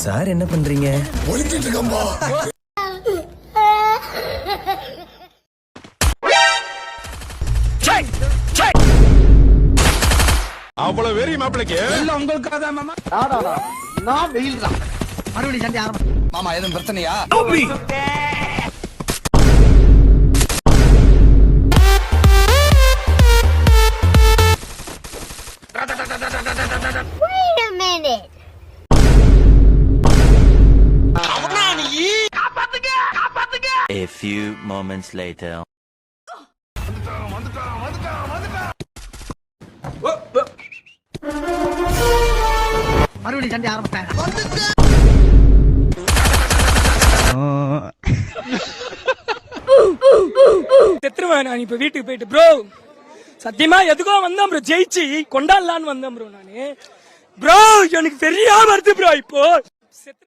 Sir என்ன பண்றீங்க? ஒலிக்கிட்டு இருக்கம்பா. அவ்வளவு வெறி மாப்பிளைக்கு இல்ல உங்களுக்காக தான் மாமா. நான் வெயில் தான். மறுபடியும் சண்டை ஆரம்பம். மாமா எதுவும் பிரச்சனையா? Wait a minute. A few moments later. மறுபடியும் சண்டை ஆரம்பிச்சாங்க. செத்துருவேன் நான் இப்ப வீட்டுக்கு போயிட்டு. ப்ரோ சத்தியமா எதுக்கோ வந்தேன் ப்ரோ, ஜெயிச்சு கொண்டாடலான்னு வந்தேன் ப்ரோ நானு. ப்ரோ எனக்கு தெரியாம வருது ப்ரோ இப்போ.